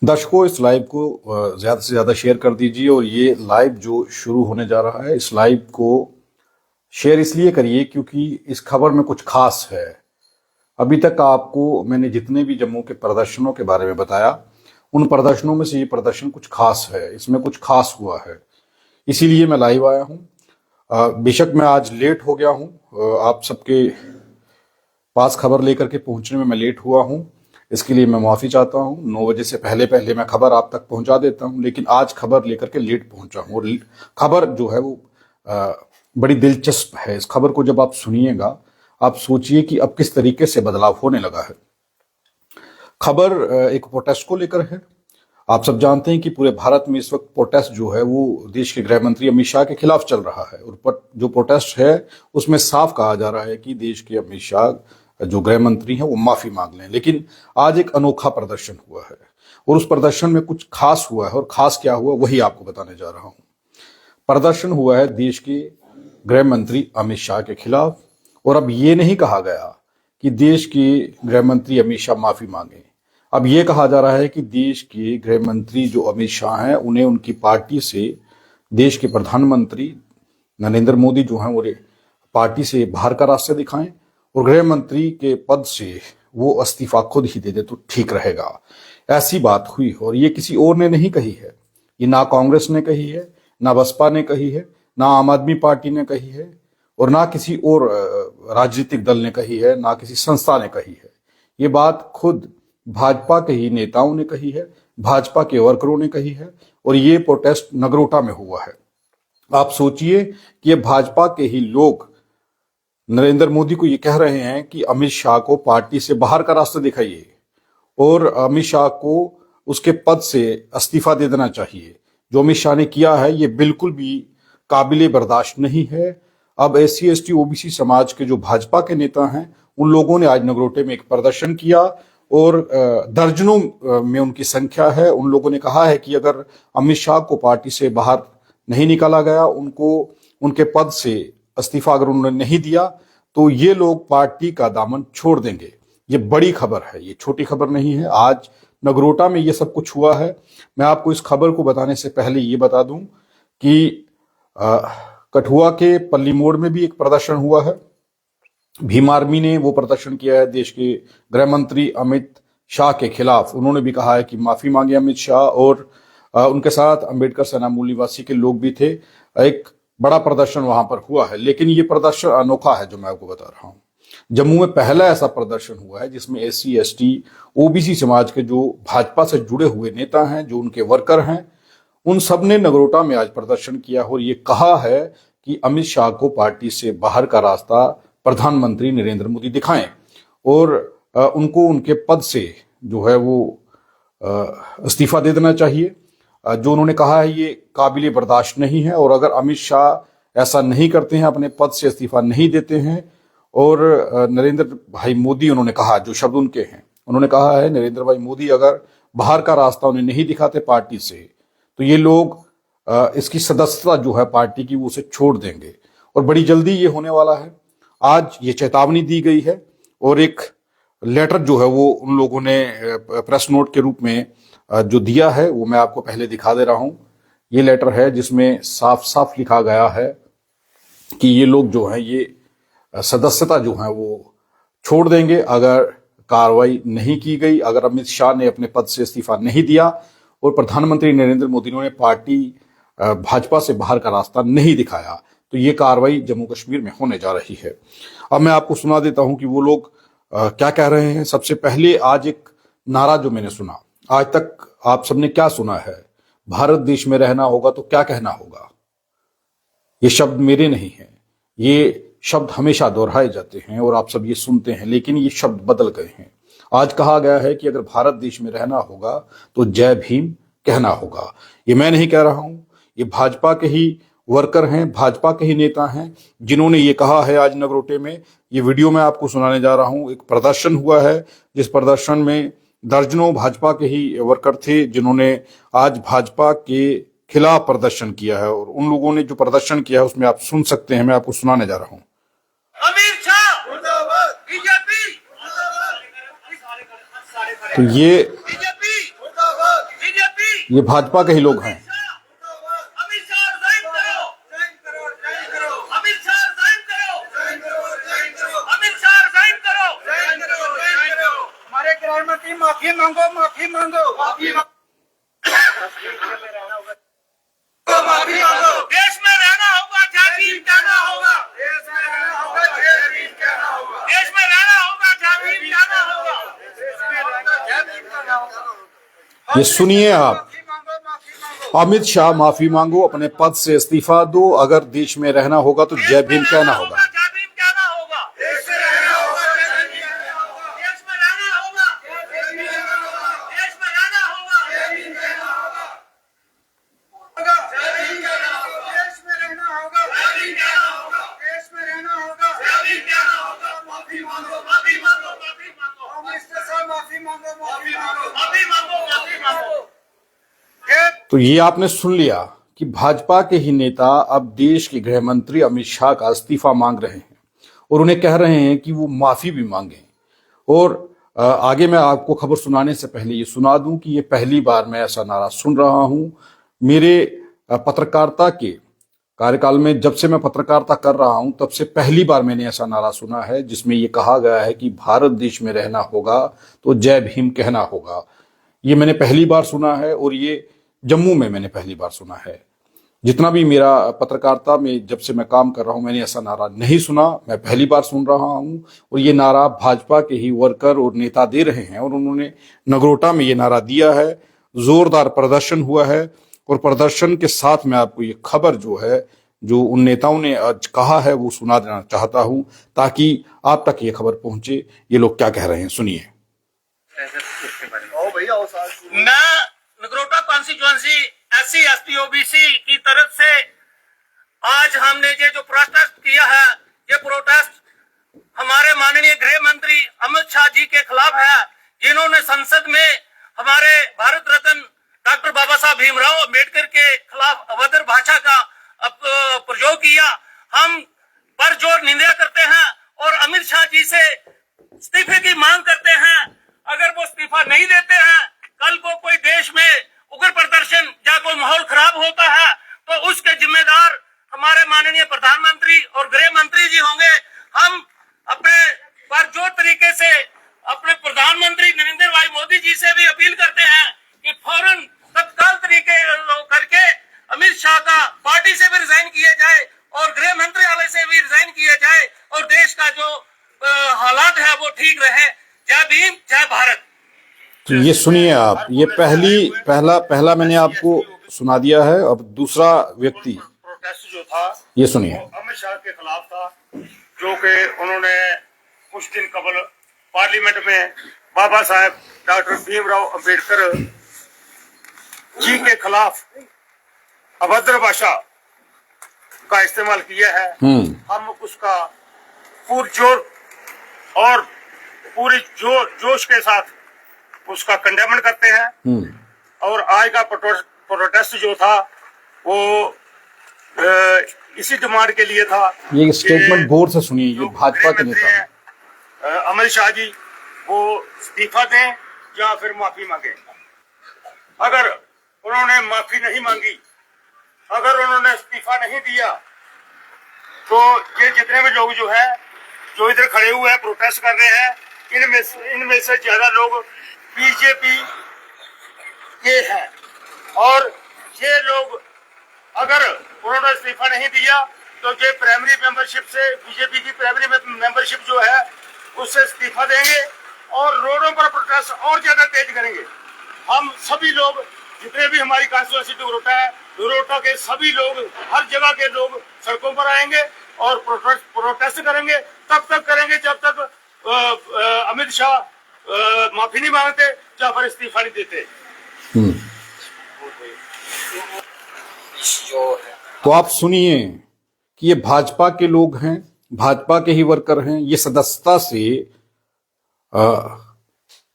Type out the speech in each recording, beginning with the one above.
दर्शकों, इस लाइव को ज़्यादा से ज़्यादा शेयर कर दीजिए। और ये लाइव जो शुरू होने जा रहा है, इस लाइव को शेयर इसलिए करिए क्योंकि इस खबर में कुछ खास है। अभी तक आपको मैंने जितने भी जम्मू के प्रदर्शनों के बारे में बताया, उन प्रदर्शनों में से ये प्रदर्शन कुछ खास है, इसमें कुछ खास हुआ है, इसीलिए मैं लाइव आया हूँ। बेशक मैं आज लेट हो गया हूँ, आप सबके पास खबर लेकर के पहुंचने में मैं लेट हुआ हूं, इसके लिए मैं माफ़ी चाहता हूं। 9 बजे से पहले पहले मैं खबर आप तक पहुंचा देता हूं, लेकिन आज खबर लेकर के लेट पहुंचा हूं। और खबर जो है वो बड़ी दिलचस्प है। इस खबर को जब आप सुनिएगा, आप सोचिए कि अब किस तरीके से बदलाव होने लगा है। खबर एक प्रोटेस्ट को लेकर है। आप सब जानते हैं कि पूरे भारत में इस वक्त प्रोटेस्ट जो है वो देश के गृह मंत्री अमित शाह के खिलाफ चल रहा है। और जो प्रोटेस्ट है उसमें साफ कहा जा रहा है कि देश के अमित शाह जो गृह मंत्री हैं वो माफी मांग लें। लेकिन आज एक अनोखा प्रदर्शन हुआ है और उस प्रदर्शन में कुछ खास हुआ है। और खास क्या हुआ वही आपको बताने जा रहा हूं। प्रदर्शन हुआ है देश के गृह मंत्री अमित शाह के खिलाफ। और अब ये नहीं कहा गया कि देश के गृह मंत्री अमित शाह माफी मांगे। अब ये कहा जा रहा है कि देश के गृह मंत्री जो अमित शाह हैं, उन्हें उनकी पार्टी से देश के प्रधानमंत्री नरेंद्र मोदी जो हैं वो पार्टी से बाहर का रास्ता दिखाएं और गृह मंत्री के पद से वो इस्तीफा खुद ही दे दे तो ठीक रहेगा। ऐसी बात हुई और ये किसी और ने नहीं कही है। ये ना कांग्रेस ने कही है, ना बसपा ने कही है, ना आम आदमी पार्टी ने कही है, और ना किसी और राजनीतिक दल ने कही है, ना किसी संस्था ने कही है। ये बात खुद भाजपा के ही नेताओं ने कही है, भाजपा के वर्करों ने कही है। और ये प्रोटेस्ट नगरोटा में हुआ है। आप सोचिए कि ये भाजपा के ही लोग नरेंद्र मोदी को ये कह रहे हैं कि अमित शाह को पार्टी से बाहर का रास्ता दिखाइए और अमित शाह को उसके पद से इस्तीफा दे देना चाहिए। जो अमित शाह ने किया है ये बिल्कुल भी काबिले बर्दाश्त नहीं है। अब SC ST OBC समाज के जो भाजपा के नेता हैं, उन लोगों ने आज नगरोटे में एक प्रदर्शन किया और दर्जनों में उनकी संख्या है। उन लोगों ने कहा है कि अगर अमित शाह को पार्टी से बाहर नहीं निकाला गया, उनको उनके पद से इस्तीफा अगर उन्होंने नहीं दिया, तो ये लोग पार्टी का दामन छोड़ देंगे। ये बड़ी खबर है, ये छोटी खबर नहीं है। आज नगरोटा में ये सब कुछ हुआ है। मैं आपको इस खबर को बताने से पहले ये बता दूं कि कठुआ के पल्ली मोड़ में भी एक प्रदर्शन हुआ है। भीम आर्मी ने वो प्रदर्शन किया है देश के गृह मंत्री अमित शाह के खिलाफ। उन्होंने भी कहा है कि माफी मांगे अमित शाह, और उनके साथ अंबेडकर सेना मूल निवासी के लोग भी थे। एक बड़ा प्रदर्शन वहां पर हुआ है। लेकिन ये प्रदर्शन अनोखा है जो मैं आपको बता रहा हूं। जम्मू में पहला ऐसा प्रदर्शन हुआ है जिसमें SC ST OBC समाज के जो भाजपा से जुड़े हुए नेता हैं, जो उनके वर्कर हैं, उन सब ने नगरोटा में आज प्रदर्शन किया और ये कहा है कि अमित शाह को पार्टी से बाहर का रास्ता प्रधानमंत्री नरेंद्र मोदी दिखाएं और उनको उनके पद से जो है वो इस्तीफा दे देना चाहिए। जो उन्होंने कहा है ये काबिले बर्दाश्त नहीं है। और अगर अमित शाह ऐसा नहीं करते हैं, अपने पद से इस्तीफा नहीं देते हैं, और नरेंद्र भाई मोदी, उन्होंने कहा, जो शब्द उनके हैं, उन्होंने कहा है नरेंद्र भाई मोदी अगर बाहर का रास्ता उन्हें नहीं दिखाते पार्टी से, तो ये लोग इसकी सदस्यता जो है पार्टी की वो उसे छोड़ देंगे। और बड़ी जल्दी ये होने वाला है। आज ये चेतावनी दी गई है और एक लेटर जो है वो उन लोगों ने प्रेस नोट के रूप में जो दिया है वो मैं आपको पहले दिखा दे रहा हूं। ये लेटर है जिसमें साफ साफ लिखा गया है कि ये लोग जो है ये सदस्यता जो है वो छोड़ देंगे अगर कार्रवाई नहीं की गई, अगर अमित शाह ने अपने पद से इस्तीफा नहीं दिया और प्रधानमंत्री नरेंद्र मोदी ने पार्टी भाजपा से बाहर का रास्ता नहीं दिखाया, तो ये कार्रवाई जम्मू कश्मीर में होने जा रही है। अब मैं आपको सुना देता हूं कि वो लोग क्या कह रहे हैं। सबसे पहले आज एक नारा जो मैंने सुना, आज तक आप सबने क्या सुना है, भारत देश में रहना होगा तो क्या कहना होगा। ये शब्द मेरे नहीं हैं, ये शब्द हमेशा दोहराए जाते हैं और आप सब ये सुनते हैं, लेकिन ये शब्द बदल गए हैं। आज कहा गया है कि अगर भारत देश में रहना होगा तो जय भीम कहना होगा। ये मैं नहीं कह रहा हूं, ये भाजपा के ही वर्कर हैं, भाजपा के ही नेता हैं जिन्होंने ये कहा है आज नगरोटे में। ये वीडियो मैं आपको सुनाने जा रहा हूं। एक प्रदर्शन हुआ है जिस प्रदर्शन में दर्जनों भाजपा के ही वर्कर थे जिन्होंने आज भाजपा के खिलाफ प्रदर्शन किया है। और उन लोगों ने जो प्रदर्शन किया है उसमें आप सुन सकते हैं, मैं आपको सुनाने जा रहा हूं। अमित शाह मुर्दाबाद, बीजेपी तो ये बीजेपी मुर्दाबाद, ये भाजपा के ही लोग हैं। अमित शाह रिजाइन करो, अमित शाह रिजाइन करो, अमित शाह रिजाइन करो, हमारे गृह मंत्री माफी मांगो, माफी मांगो, माफी मांगो। देश में रहना होगा, जय भीम कहना होगा, देश में रहना होगा, जय भीम कहना होगा, देश में रहना होगा, जय भीम कहना होगा। देश में रहना, जय भीम कहना होगा। ये सुनिए आप, माफी मांगो, माफी मांगो। अमित शाह माफी मांगो, अपने पद से इस्तीफा दो, अगर देश में रहना होगा तो जय भीम कहना होगा। जय भीम कहना होगा, देश में रहना होगा, जय भीम कहना होगा, देश में रहना होगा, देश में रहना होगा, देश में रहना होगा। जय भीम कहना होगा, जय भीम कहना होगा, देश में रहना होगा, जय भीम कहना होगा, देश में रहना होगा, जय भीम कहना होगा। माफी मांगो, माफी मांगो, माफी मांगो, अमित शाह माफी मांगो, माफी मांगो। माफी मांगो, माफी मांगो। तो ये आपने सुन लिया कि भाजपा के ही नेता अब देश के गृह मंत्री अमित शाह का इस्तीफा मांग रहे हैं और उन्हें कह रहे हैं कि वो माफी भी मांगे। और आगे मैं आपको खबर सुनाने से पहले ये सुना दूं कि ये पहली बार मैं ऐसा नारा सुन रहा हूं मेरे पत्रकारिता के कार्यकाल में। जब से मैं पत्रकारिता कर रहा हूं तब से पहली बार मैंने ऐसा नारा सुना है जिसमें ये कहा गया है कि भारत देश में रहना होगा तो जय भीम कहना होगा। ये मैंने पहली बार सुना है और ये जम्मू में मैंने पहली बार सुना है। जितना भी मेरा पत्रकारिता में जब से मैं काम कर रहा हूं मैंने ऐसा नारा नहीं सुना, मैं पहली बार सुन रहा हूं। और ये नारा भाजपा के ही वर्कर और नेता दे रहे हैं और उन्होंने नगरोटा में ये नारा दिया है। जोरदार प्रदर्शन हुआ है और प्रदर्शन के साथ मैं आपको ये खबर जो है जो उन नेताओं ने आज कहा है वो सुना देना चाहता हूं ताकि आप तक ये खबर पहुंचे। ये लोग क्या कह रहे हैं सुनिए। मैं Nagrota constituency SC ST OBC की तरफ से आज हमने ये जो प्रोटेस्ट किया है, ये प्रोटेस्ट हमारे माननीय गृह मंत्री अमित शाह जी के खिलाफ है, जिन्होंने संसद में हमारे भारत रत्न डॉक्टर बाबा साहब भीमराव अम्बेडकर के खिलाफ अभद्र भाषा का प्रयोग किया। हम परजोर निंदा करते हैं और अमित शाह जी से इस्तीफे की मांग करते हैं। अगर वो इस्तीफा नहीं देते हैं, कल को कोई देश में उग्र प्रदर्शन या कोई माहौल खराब होता है तो उसके जिम्मेदार हमारे माननीय प्रधानमंत्री और गृह मंत्री जी होंगे। हम अपने परजोर तरीके से अपने प्रधानमंत्री नरेंद्र भाई मोदी जी से भी अपील करते हैं कि फौरन तत्काल तरीके करके अमित शाह का पार्टी से भी रिजाइन किया जाए और गृह मंत्रालय से भी रिजाइन किया जाए और देश का जो हालात है वो ठीक रहे। जय भीम, जय भारत। तो ये सुनिए आप, ये पहला मैंने आपको सुना दिया है। अब दूसरा व्यक्ति प्रोटेस्ट जो था ये सुनिए। वो अमित शाह के खिलाफ था, जो कि उन्होंने कुछ दिन कबल पार्लियामेंट में बाबा साहेब डॉक्टर भीमराव अंबेडकर जी के खिलाफ अभद्र भाषा का इस्तेमाल किया है। हम उसका पुरजोर और पूरी जोश के साथ उसका कंडेमन करते हैं। और आज का प्रोटेस्ट जो था वो इसी डिमांड के लिए था। ये स्टेटमेंट गौर से सुनिए। ये भाजपा के नेता अमित शाह जी वो इस्तीफा दें या फिर माफी मांगे। अगर उन्होंने माफी नहीं मांगी, अगर उन्होंने इस्तीफा नहीं दिया तो ये जितने भी लोग जो है जो इधर खड़े हुए हैं प्रोटेस्ट कर रहे हैं, इनमें से ज्यादा लोग बीजेपी के हैं। और ये लोग अगर उन्होंने इस्तीफा नहीं दिया तो ये प्राइमरी मेंबरशिप से बीजेपी की प्राइमरी मेंबरशिप जो है उससे इस्तीफा देंगे और रोडों पर प्रोटेस्ट और ज्यादा तेज करेंगे। हम सभी लोग जितने भी हमारी कॉन्स्टिट्यूएंसी नगरोटा है, नगरोटा के सभी लोग, हर जगह के लोग सड़कों पर आएंगे और प्रोटेस्ट करेंगे। तब तक करेंगे जब तक अमित शाह माफी नहीं मांगते या फिर इस्तीफा नहीं देते। तो आप सुनिए कि ये भाजपा के लोग हैं, भाजपा के ही वर्कर हैं। ये सदस्यता से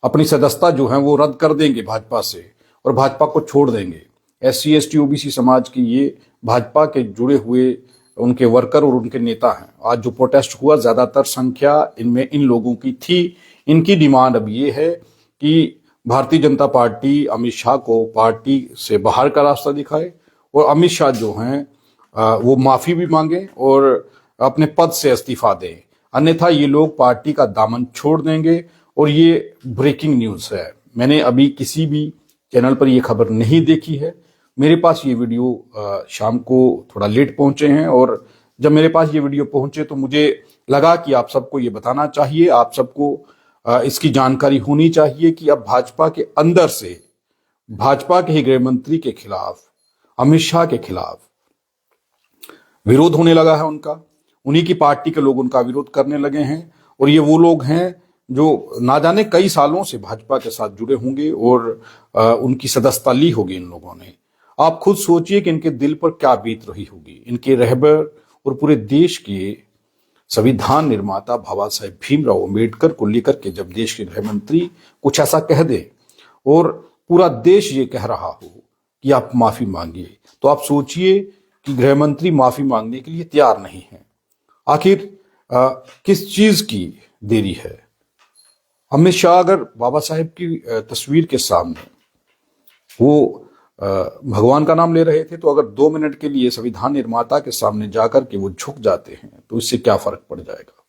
अपनी सदस्यता जो है वो रद्द कर देंगे भाजपा से और भाजपा को छोड़ देंगे। SC ST OBC समाज के ये भाजपा के जुड़े हुए उनके वर्कर और उनके नेता हैं। आज जो प्रोटेस्ट हुआ ज्यादातर संख्या इनमें इन लोगों की थी। इनकी डिमांड अब ये है कि भारतीय जनता पार्टी अमित शाह को पार्टी से बाहर का रास्ता दिखाए और अमित शाह जो हैं वो माफी भी मांगे और अपने पद से इस्तीफा दें, अन्यथा ये लोग पार्टी का दामन छोड़ देंगे। और ये ब्रेकिंग न्यूज है, मैंने अभी किसी भी चैनल पर ये खबर नहीं देखी है। मेरे पास ये वीडियो शाम को थोड़ा लेट पहुंचे हैं और जब मेरे पास ये वीडियो पहुंचे तो मुझे लगा कि आप सबको ये बताना चाहिए, आप सबको इसकी जानकारी होनी चाहिए कि अब भाजपा के अंदर से भाजपा के ही गृह मंत्री के खिलाफ, अमित शाह के खिलाफ विरोध होने लगा है उनका। उन्हीं की पार्टी के लोग उनका विरोध करने लगे हैं और ये वो लोग हैं जो ना जाने कई सालों से भाजपा के साथ जुड़े होंगे और उनकी सदस्यता ली होगी इन लोगों ने। आप खुद सोचिए कि इनके दिल पर क्या बीत रही होगी। इनके रहबर और पूरे देश के संविधान निर्माता बाबा साहेब भीमराव अम्बेडकर को लेकर के जब देश के गृह मंत्री कुछ ऐसा कह दे और पूरा देश ये कह रहा हो कि आप माफी मांगिए, तो आप सोचिए कि गृह मंत्री माफी मांगने के लिए तैयार नहीं है। आखिर किस चीज की देरी है? अमित शाह अगर बाबा साहेब की तस्वीर के सामने वो भगवान का नाम ले रहे थे, तो अगर 2 मिनट के लिए संविधान निर्माता के सामने जाकर के वो झुक जाते हैं तो इससे क्या फर्क पड़ जाएगा?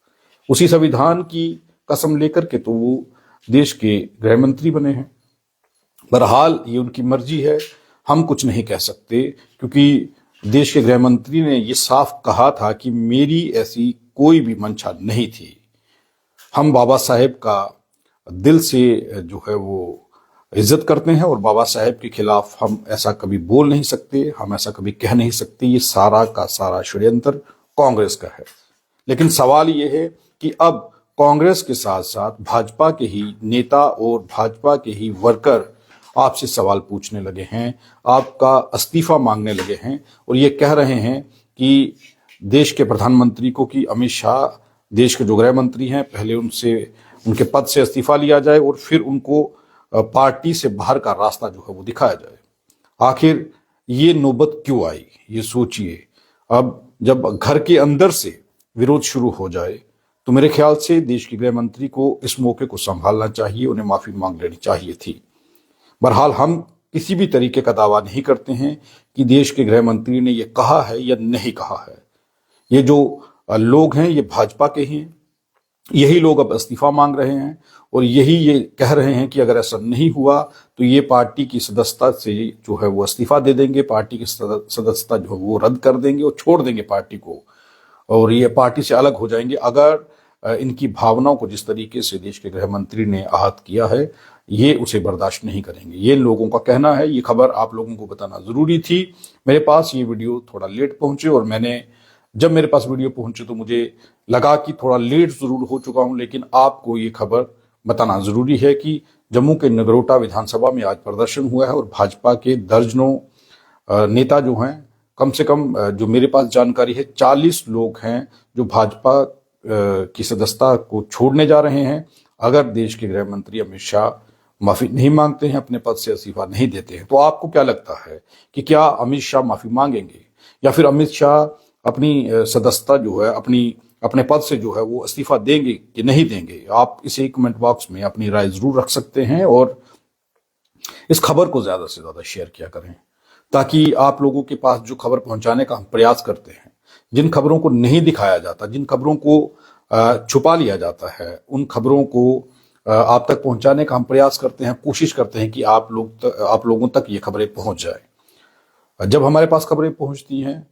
उसी संविधान की कसम लेकर के तो वो देश के गृह मंत्री बने हैं। बहरहाल ये उनकी मर्जी है, हम कुछ नहीं कह सकते, क्योंकि देश के गृह मंत्री ने ये साफ कहा था कि मेरी ऐसी कोई भी मंशा नहीं थी। हम बाबा साहेब का दिल से जो है वो इज्जत करते हैं और बाबा साहेब के खिलाफ हम ऐसा कभी बोल नहीं सकते, हम ऐसा कभी कह नहीं सकते। ये सारा का सारा षड्यंत्र कांग्रेस का है। लेकिन सवाल ये है कि अब कांग्रेस के साथ साथ भाजपा के ही नेता और भाजपा के ही वर्कर आपसे सवाल पूछने लगे हैं, आपका इस्तीफा मांगने लगे हैं और ये कह रहे हैं कि देश के प्रधानमंत्री को कि अमित शाह देश के जो गृह मंत्री हैं पहले उनसे उनके पद से इस्तीफा लिया जाए और फिर उनको पार्टी से बाहर का रास्ता जो है वो दिखाया जाए। आखिर ये नौबत क्यों आई, ये सोचिए। अब जब घर के अंदर से विरोध शुरू हो जाए तो मेरे ख्याल से देश के गृह मंत्री को इस मौके को संभालना चाहिए, उन्हें माफी मांग लेनी चाहिए थी। बहरहाल हम किसी भी तरीके का दावा नहीं करते हैं कि देश के गृह मंत्री ने यह कहा है या नहीं कहा है। ये जो लोग हैं ये भाजपा के ही हैं, यही लोग अब इस्तीफा मांग रहे हैं और यही ये कह रहे हैं कि अगर ऐसा नहीं हुआ तो ये पार्टी की सदस्यता से जो है वो इस्तीफा दे देंगे, पार्टी की सदस्यता जो है वो रद्द कर देंगे और छोड़ देंगे पार्टी को और ये पार्टी से अलग हो जाएंगे। अगर इनकी भावनाओं को जिस तरीके से देश के गृह मंत्री ने आहत किया है ये उसे बर्दाश्त नहीं करेंगे, ये लोगों का कहना है। ये खबर आप लोगों को बताना जरूरी थी। मेरे पास ये वीडियो थोड़ा लेट पहुंचे और जब मेरे पास वीडियो पहुंचे तो मुझे लगा कि थोड़ा लेट जरूर हो चुका हूं, लेकिन आपको ये खबर बताना जरूरी है कि जम्मू के नगरोटा विधानसभा में आज प्रदर्शन हुआ है और भाजपा के दर्जनों नेता जो हैं, कम से कम जो मेरे पास जानकारी है 40 लोग हैं जो भाजपा की सदस्यता को छोड़ने जा रहे हैं अगर देश के गृह मंत्री अमित शाह माफी नहीं मांगते हैं, अपने पद से इस्तीफा नहीं देते हैं। तो आपको क्या लगता है कि क्या अमित शाह माफी मांगेंगे या फिर अमित शाह अपनी सदस्यता जो है अपने पद से जो है वो इस्तीफा देंगे कि नहीं देंगे? आप इसे कमेंट बॉक्स में अपनी राय जरूर रख सकते हैं और इस खबर को ज्यादा से ज्यादा शेयर किया करें ताकि आप लोगों के पास जो खबर पहुंचाने का हम प्रयास करते हैं, जिन खबरों को नहीं दिखाया जाता, जिन खबरों को छुपा लिया जाता है, उन खबरों को आप तक पहुंचाने का हम प्रयास करते हैं, कोशिश करते हैं कि आप लोगों तक ये खबरें पहुंच जाए। जब हमारे पास खबरें पहुंचती हैं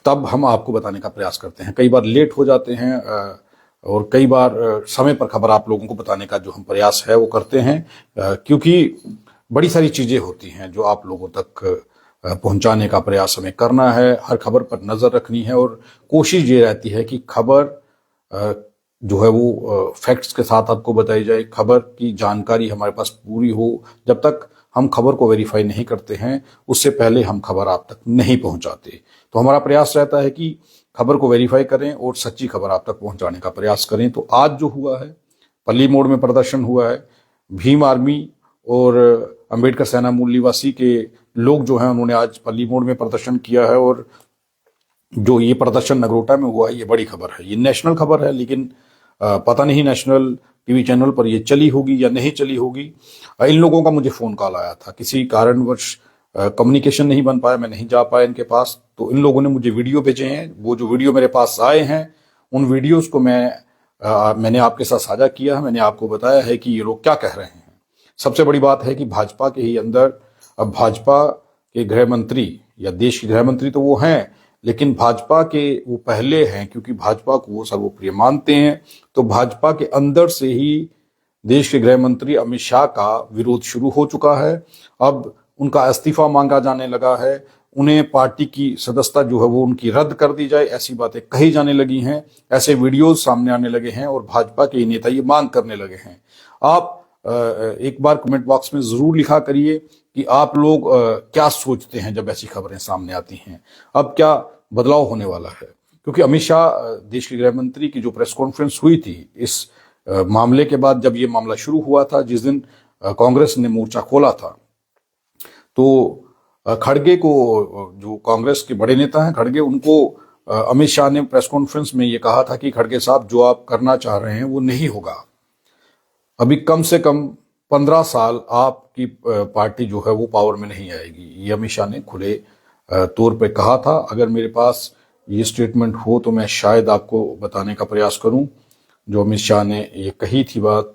तब हम आपको बताने का प्रयास करते हैं। कई बार लेट हो जाते हैं और कई बार समय पर खबर आप लोगों को बताने का जो हम प्रयास है वो करते हैं, क्योंकि बड़ी सारी चीजें होती हैं जो आप लोगों तक पहुंचाने का प्रयास हमें करना है। हर खबर पर नजर रखनी है और कोशिश ये रहती है कि खबर जो है वो फैक्ट्स के साथ आपको बताई जाए, खबर की जानकारी हमारे पास पूरी हो। जब तक हम खबर को वेरीफाई नहीं करते हैं उससे पहले हम खबर आप तक नहीं पहुंचाते। तो हमारा प्रयास रहता है कि खबर को वेरीफाई करें और सच्ची खबर आप तक पहुंचाने का प्रयास करें। तो आज जो हुआ है, पल्ली मोड़ में प्रदर्शन हुआ है, भीम आर्मी और अंबेडकर सेना मूल निवासी के लोग जो हैं उन्होंने आज पल्ली मोड़ में प्रदर्शन किया है और जो ये प्रदर्शन नगरोटा में हुआ है ये बड़ी खबर है, ये नेशनल खबर है। लेकिन पता नहीं नेशनल टीवी चैनल पर ये चली होगी या नहीं चली होगी। इन लोगों का मुझे फोन कॉल आया था, किसी कारणवश कम्युनिकेशन नहीं बन पाया, मैं नहीं जा पाया इनके पास, तो इन लोगों ने मुझे वीडियो भेजे हैं। वो जो वीडियो मेरे पास आए हैं उन वीडियोस को मैंने आपके साथ साझा किया है। मैंने आपको बताया है कि ये लोग क्या कह रहे हैं। सबसे बड़ी बात है कि भाजपा के ही अंदर अब भाजपा के गृह मंत्री या देश के गृह मंत्री तो वो हैं, लेकिन भाजपा के वो पहले हैं, क्योंकि भाजपा को वो सर्वप्रिय मानते हैं। तो भाजपा के अंदर से ही देश के गृह मंत्री अमित शाह का विरोध शुरू हो चुका है। अब उनका इस्तीफा मांगा जाने लगा है, उन्हें पार्टी की सदस्यता जो है वो उनकी रद्द कर दी जाए, ऐसी बातें कही जाने लगी हैं, ऐसे वीडियोस सामने आने लगे हैं और भाजपा के नेता ये मांग करने लगे हैं। आप एक बार कमेंट बॉक्स में जरूर लिखा करिए कि आप लोग क्या सोचते हैं जब ऐसी खबरें सामने आती हैं, अब क्या बदलाव होने वाला है। क्योंकि अमित शाह देश के गृह मंत्री की जो प्रेस कॉन्फ्रेंस हुई थी इस मामले के बाद, जब ये मामला शुरू हुआ था, जिस दिन कांग्रेस ने मोर्चा खोला था, तो खड़गे को, जो कांग्रेस के बड़े नेता हैं खड़गे, उनको अमित शाह ने प्रेस कॉन्फ्रेंस में ये कहा था कि खड़गे साहब जो आप करना चाह रहे हैं वो नहीं होगा। अभी कम से कम 15 साल आपकी पार्टी जो है वो पावर में नहीं आएगी। ये अमित शाह ने खुले तौर पे कहा था। अगर मेरे पास ये स्टेटमेंट हो तो मैं शायद आपको बताने का प्रयास करूं, जो अमित शाह ने ये कही थी बात,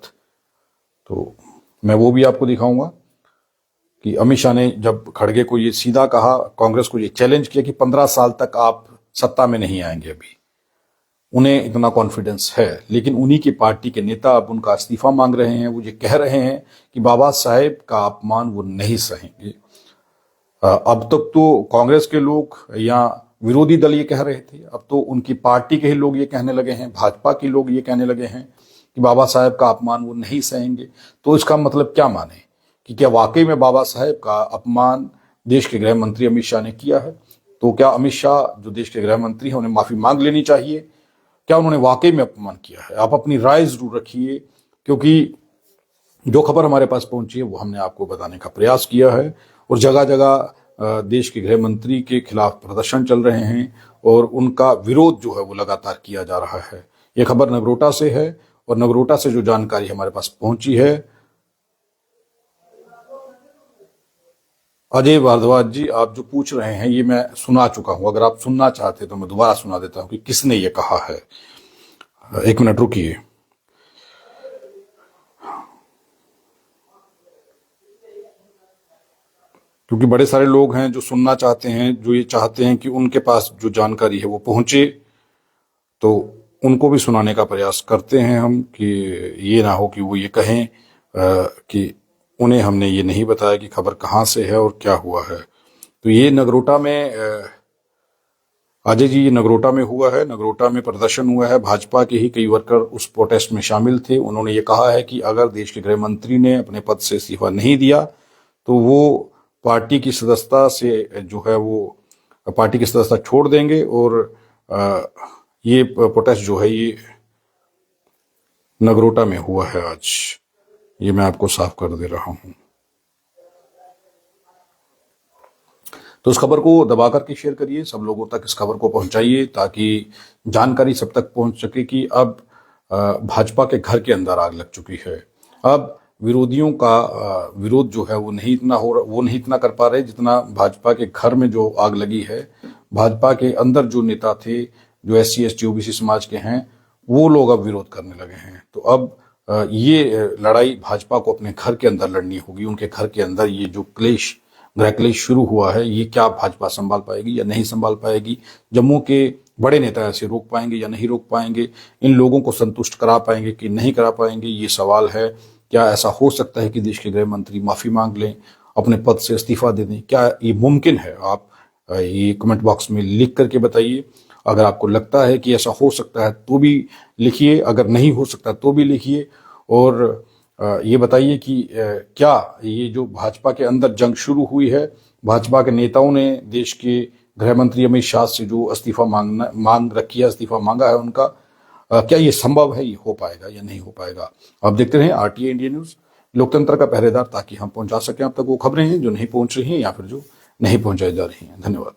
तो मैं वो भी आपको दिखाऊंगा कि अमित शाह ने जब खड़गे को ये सीधा कहा, कांग्रेस को ये चैलेंज किया कि 15 साल तक आप सत्ता में नहीं आएंगे। अभी उन्हें इतना कॉन्फिडेंस है, लेकिन उन्हीं की पार्टी के नेता अब उनका इस्तीफा मांग रहे हैं। वो ये कह रहे हैं कि बाबा साहेब का अपमान वो नहीं सहेंगे। अब तक तो कांग्रेस के लोग या विरोधी दल ये कह रहे थे, अब तो उनकी पार्टी के ही लोग ये कहने लगे हैं, भाजपा के लोग ये कहने लगे हैं कि बाबा साहेब का अपमान वो नहीं सहेंगे। तो इसका मतलब क्या माने कि क्या वाकई में बाबा साहेब का अपमान देश के गृह मंत्री अमित शाह ने किया है? तो क्या अमित शाह जो देश के गृह मंत्री हैं उन्हें माफी मांग लेनी चाहिए? क्या उन्होंने वाकई में अपमान किया है? आप अपनी राय जरूर रखिए, क्योंकि जो खबर हमारे पास पहुंची है वो हमने आपको बताने का प्रयास किया है। और जगह जगह देश के गृह मंत्री के खिलाफ प्रदर्शन चल रहे हैं और उनका विरोध जो है वो लगातार किया जा रहा है। ये खबर नगरोटा से है और नगरोटा से जो जानकारी हमारे पास पहुंची है, अजय भारद्वाज जी आप जो पूछ रहे हैं ये मैं सुना चुका हूं। अगर आप सुनना चाहते तो मैं दोबारा सुना देता हूं कि किसने ये कहा है। एक मिनट रुकिए। क्योंकि बड़े सारे लोग हैं जो सुनना चाहते हैं, जो ये चाहते हैं कि उनके पास जो जानकारी है वो पहुंचे, तो उनको भी सुनाने का प्रयास करते हैं हम, कि ये ना हो कि वो ये कहें कि उन्हें हमने ये नहीं बताया कि खबर कहाँ से है और क्या हुआ है। तो ये नगरोटा में, अजय जी, ये नगरोटा में हुआ है। नगरोटा में प्रदर्शन हुआ है। भाजपा के ही कई वर्कर उस प्रोटेस्ट में शामिल थे। उन्होंने ये कहा है कि अगर देश के गृह मंत्री ने अपने पद से इस्तीफा नहीं दिया तो वो पार्टी की सदस्यता से जो है वो पार्टी की सदस्यता छोड़ देंगे। और ये प्रोटेस्ट जो है ये नगरोटा में हुआ है आज। ये मैं आपको साफ कर दे रहा हूं। तो इस खबर को दबा करके शेयर करिए, सब लोगों तक इस खबर को पहुंचाइए, ताकि जानकारी सब तक पहुंच सके कि अब भाजपा के घर के अंदर आग लग चुकी है। अब विरोधियों का विरोध जो है वो नहीं इतना कर पा रहे जितना भाजपा के घर में जो आग लगी है। भाजपा के अंदर जो नेता थे, जो SC ST OBC समाज के हैं, वो लोग अब विरोध करने लगे हैं। तो अब ये लड़ाई भाजपा को अपने घर के अंदर लड़नी होगी। उनके घर के अंदर ये जो गृह क्लेश शुरू हुआ है, ये क्या भाजपा संभाल पाएगी या नहीं संभाल पाएगी? जम्मू के बड़े नेता ऐसे रोक पाएंगे या नहीं रोक पाएंगे? इन लोगों को संतुष्ट करा पाएंगे कि नहीं करा पाएंगे, ये सवाल है। क्या ऐसा हो सकता है कि देश के गृह मंत्री माफी मांग लें, अपने पद से इस्तीफा दे दें? क्या ये मुमकिन है? आप ये कमेंट बॉक्स में लिख करके बताइए। अगर आपको लगता है कि ऐसा हो सकता है तो भी लिखिए, अगर नहीं हो सकता तो भी लिखिए। और ये बताइए कि क्या ये जो भाजपा के अंदर जंग शुरू हुई है, भाजपा के नेताओं ने देश के गृह मंत्री अमित शाह से जो इस्तीफा मांग रखी है, इस्तीफा मांगा है उनका, क्या ये संभव है? ये हो पाएगा या नहीं हो पाएगा? आप देखते रहें RTA इंडिया न्यूज, लोकतंत्र का पहरेदार, ताकि हम पहुंचा सकें आप तक वो खबरें हैं जो नहीं पहुंच रही हैं या फिर जो नहीं पहुंचाई जा रही हैं। धन्यवाद।